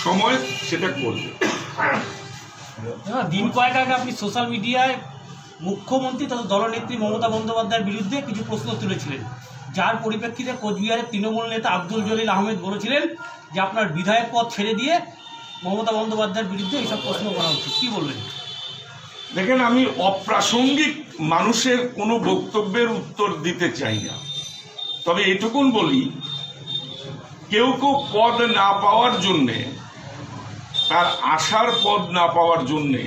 সময় সেটা করবে। দিন কয়েক আগে আপনি সোশ্যাল মিডিয়ায় মুখ্যমন্ত্রী তথা দলনেত্রী মমতা বন্দ্যোপাধ্যায়ের বিরুদ্ধে কিছু প্রশ্ন তুলেছিলেন, যার পরিপ্রেক্ষিতে কোচবিহারের তৃণমূল নেতা আব্দুল জলিল আহমেদ বলেছিলেন যে আপনার বিধায়ক পদ ছেড়ে দিয়ে মমতা বন্দ্যোপাধ্যায়ের বিরুদ্ধে এইসব প্রশ্ন করা উচিত। কী বলবেন? দেখেন, আমি অপ্রাসঙ্গিক মানুষের কোনো বক্তব্যের উত্তর দিতে চাই না, তবে এটুকুন বলি, কেউ কেউ পদ না পাওয়ার জন্যে, তার আশার পদ না পাওয়ার জন্যে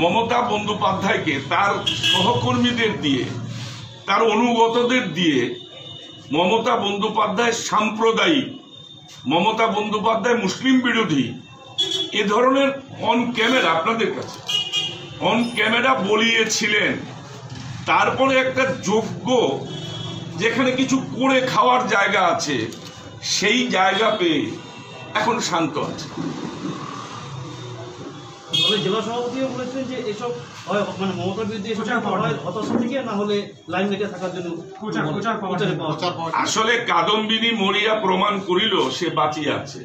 মমতা বন্দ্যোপাধ্যায়কে তার সহকর্মীদের দিয়ে, তার অনুগতদের দিয়ে মমতা বন্দ্যোপাধ্যায় সাম্প্রদায়িক, মমতা বন্দ্যোপাধ্যায় মুসলিম বিরোধী, এ ধরনের অন ক্যামেরা, আপনাদের কাছে অন ক্যামেরা বলিয়েছিলেন। তারপরে একটা যোগ্য, যেখানে কিছু করে খাওয়ার জায়গা আছে, সেই জায়গা পেয়ে এখন শান্ত আছে। জেলা সভাপতিও বলেছেন যে এসব মানে মমতার বিরুদ্ধে হতাশা থেকে না হলে লাইমলাইটে থাকার জন্য আসলে কাদম্বিনী মরিয়া প্রমাণ করিল সে বাঁচিয়ে আছে।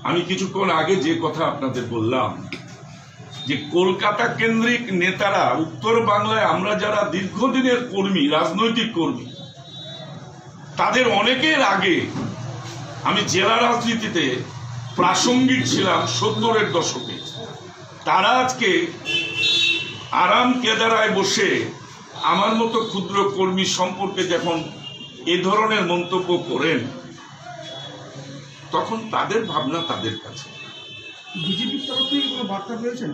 আমি কিছুক্ষণ আগে যে কথা আপনাদের বললাম, যে কলকাতা কেন্দ্রিক নেতারা, উত্তর বাংলায় আমরা যারা দীর্ঘদিনের কর্মী, রাজনৈতিক কর্মী, তাদের অনেকের আগে আমি জেলা রাজনীতিতে প্রাসঙ্গিক ছিলাম 70-এর দশকে। তারা আজকে আরাম কেদারায় বসে আমার মতো ক্ষুদ্র কর্মী সম্পর্কে যখন এ ধরনের মন্তব্য করেন, তখন তাদের ভাবনা তাদের কাছে। বিজেপির তরফ থেকে কোনো বার্তা পেয়েছেন?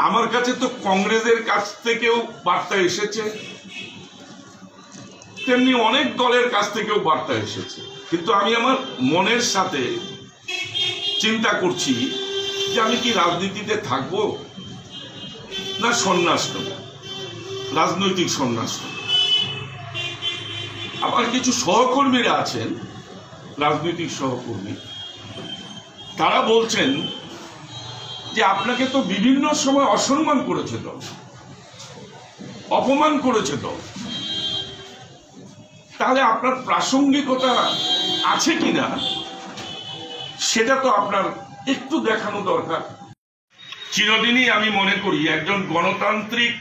আমার কাছে তো কংগ্রেসের কাছ থেকেও বার্তা এসেছে, তেমনি অনেক দলের কাছ থেকেও বার্তা এসেছে, কিন্তু আমি আমার মনের সাথে চিন্তা করছি যে আমি কি রাজনীতিতে থাকবো না সন্ন্যাস নেব, রাজনৈতিক সন্ন্যাস নেব। আমার কিছু সহকর্মীরা আছেন, রাজনৈতিক সহকর্মী, তারা বলছেন যে আপনাকে তো বিভিন্ন সময় অসম্মান করেছে দল, অপমান করেছে দল, তাহলে আপনার প্রাসঙ্গিকতা আছে কিনা সেটা তো আপনার একটু দেখানো দরকার। চিরদিনই আমি মনে করি একজন গণতান্ত্রিক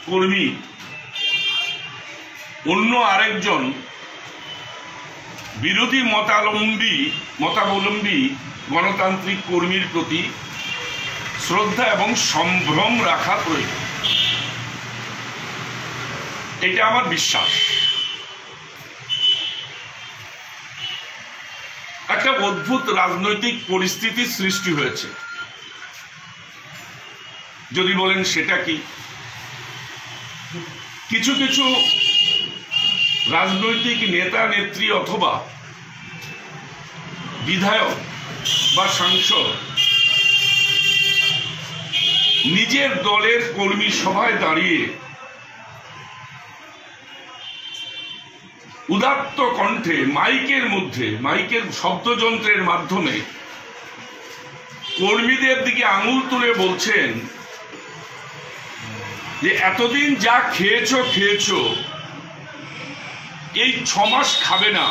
কর্মী অন্য আরেকজন বিরোধী মতাবলম্বী গণতান্ত্রিক কর্মীর প্রতি শ্রদ্ধা এবং সম্ভ্রম রাখা প্রয়োজন, এটা আমার বিশ্বাস। একটা অদ্ভুত রাজনৈতিক পরিস্থিতির সৃষ্টি হয়েছে, যদি বলেন সেটা কি, কিছু কিছু রাজনৈতিক নেতা নেত্রী অথবা বিধায়ক বা সাংসদ নিজের দলের কর্মী সভায় দাঁড়িয়ে উদাত্ত কণ্ঠে মাইকের শব্দযন্ত্রের মাধ্যমে কর্মীদের দিকে আঙুল তুলে বলছেন যে এতদিন যা খেয়েছো এই 6 মাস খাবে না,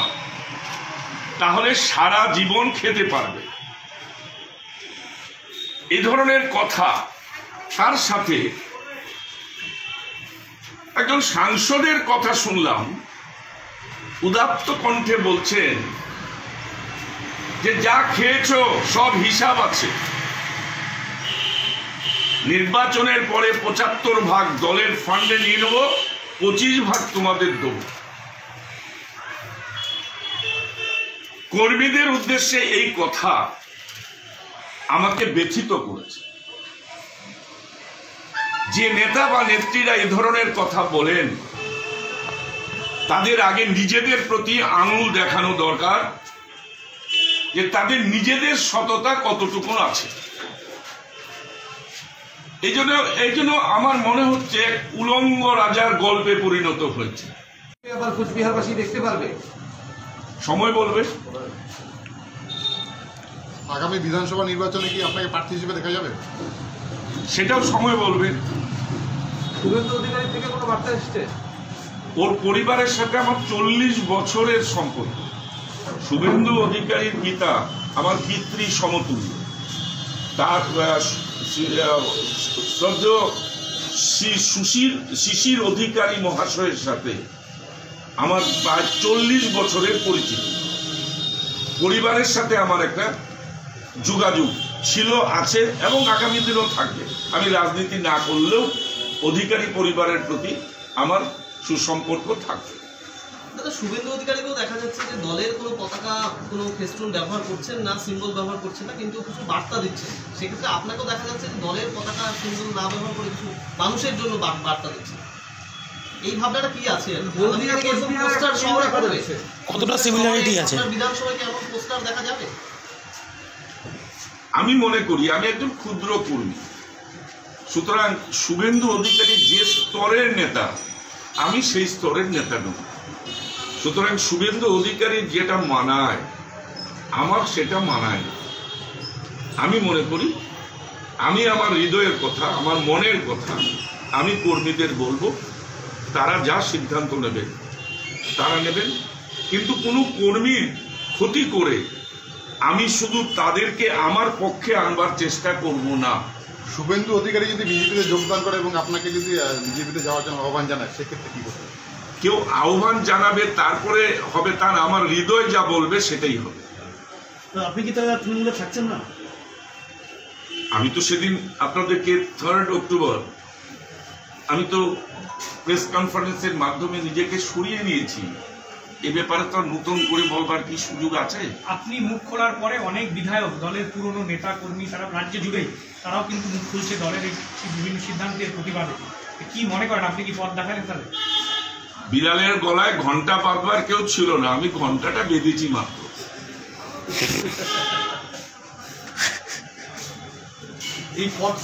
তাহলে সারা জীবন খেতে পারবে। এই ধরনের কথা, তার সাথে একজন সাংসদের কথা শুনলাম, উদাত্ত কণ্ঠে বলছেন যে যা খেয়েছো সব হিসাব আছে, নির্বাচনের পরে 75% দলের ফান্ডে নিয়ে নেব, 25% তোমাদের দেব। কর্মীদের উদ্দেশ্যে এই কথা আমাকে ব্যথিত করেছে। যে নেতা বা নেত্রীরা এই ধরনের কথা বলেন, তাদের আগে নিজেদের প্রতি আঙুল দেখানো দরকার যে তাদের নিজেদের সততা কতটুকু আছে। এই জন্য আমার মনে হচ্ছে উলঙ্গ রাজার গল্পে পরিণত হয়েছে। আবার কোচবিহারবাসী দেখতে পারবে, সময় বলবে। আগামী বিধানসভা নির্বাচনে কি আপনাকে প্রার্থী হিসেবে দেখা যাবে? সেটাও সময় বলবে। শুভেন্দু অধিকারী থেকে কোনো বার্তা এসছে? ওর পরিবারের সাথে আমার 40 বছরের সম্পর্ক। শুভেন্দু অধিকারীর পিতা আমার পিতৃ সমতুল্য। তার শ্রদ্ধেয় শ্রী শিশির অধিকারী মহাশয়ের সাথে আমার প্রায় 40 বছরের পরিচিতি। পরিবারের সাথে আমার একটা যোগাযোগ ছিল, আছে এবং আগামী দিনেও থাকবে। আমি রাজনীতি না করলেও অধিকারী পরিবারের প্রতি আমার সুসম্পর্ক থাকবে। দাদা, শুভেন্দু অধিকারীকেও দেখা যাচ্ছে যে দলের কোনো পতাকা, কোনো ফেস্টুন ব্যবহার করছেন না, সিম্বল ব্যবহার করছেন না, কিন্তু কিছু বার্তা দিচ্ছেন। সেক্ষেত্রে আপনাকেও দেখা যাচ্ছে যে দলের পতাকা, সিম্বল না ব্যবহার করে কিছু মানুষের জন্য বার্তা দিচ্ছেন। এই ভাবনাটা কি আছে? কতটা সিমিলারিটি আছে? বিধানসভায় কি এমন পোস্টার দেখা যাবে? আমি মনে করি আমি একজন ক্ষুদ্র কর্মী, সুতরাং শুভেন্দু অধিকারী যে স্তরের নেতা, আমি সেই স্তরের নেতা নই। সুতরাং শুভেন্দু অধিকারী যেটা মানায় আমার সেটা মানায় না। আমি মনে করি আমি আমার হৃদয়ের কথা, আমার মনের কথা আমি কর্মীদের বলবো, তারা যা সিদ্ধান্ত নেবেন তারা নেবেন, কিন্তু কোনো কর্মীর ক্ষতি করে আমি শুধু তাদেরকে আমার পক্ষে আনবার চেষ্টা করব না। শুভেন্দু অধিকারী যদি বিজেপিতে যোগদান করে এবং আপনাকে যদি বিজেপিতে যাওয়ার জন্য আহ্বান জানায়, সেক্ষেত্রে কি করবেন? কেউ আহ্বান জানাবে তারপরে হবে, তার আমার হৃদয় যা বলবে সেটাই হবে। আপনি কি তাহলে তৃণমূলে থাকছেন না? আমি তো সেদিন আপনাদেরকে 3 অক্টোবর আমি তো প্রেস কনফারেন্সের মাধ্যমে নিজেকে সরিয়ে নিয়েছি। এ ব্যাপারে তো নতুন করে বলবার কি সুযোগ আছে? আপনি মুখ খোলার পরে অনেক বিধায়ক, দলের পুরনো নেতা কর্মী সারা রাজ্য জুড়ে তারাও কিন্তু মুখ খুলছে দলের এই বিভিন্ন সিদ্ধান্তের প্রতিবাদে। কি মনে করেন, আপনি কি পথ দেখালেন তাহলে? বিড়ালের গলায় ঘন্টা বাঁধবার কেউ ছিল না, আমি ঘন্টাটা বেঁধেছি মাত্র। এই পথ